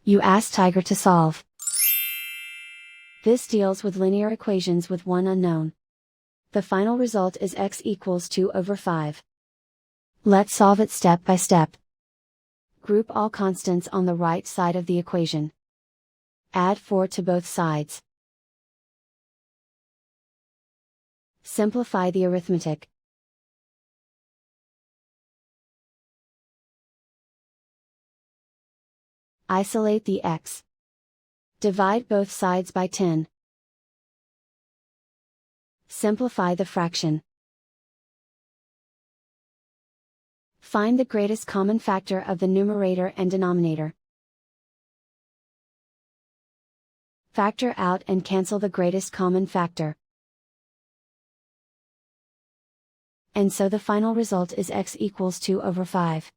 You ask Tiger to solve. This deals with linear equations with one unknown. The final result is x equals 2 over 5. Let's solve it step by step. Group all constants on the right side of the equation. Add 4 to both sides. Simplify the arithmetic. Isolate the x. Divide both sides by 10. Simplify the fraction. Find the greatest common factor of the numerator and denominator. Factor out and cancel the greatest common factor. And so the final result is x equals 2 over 5.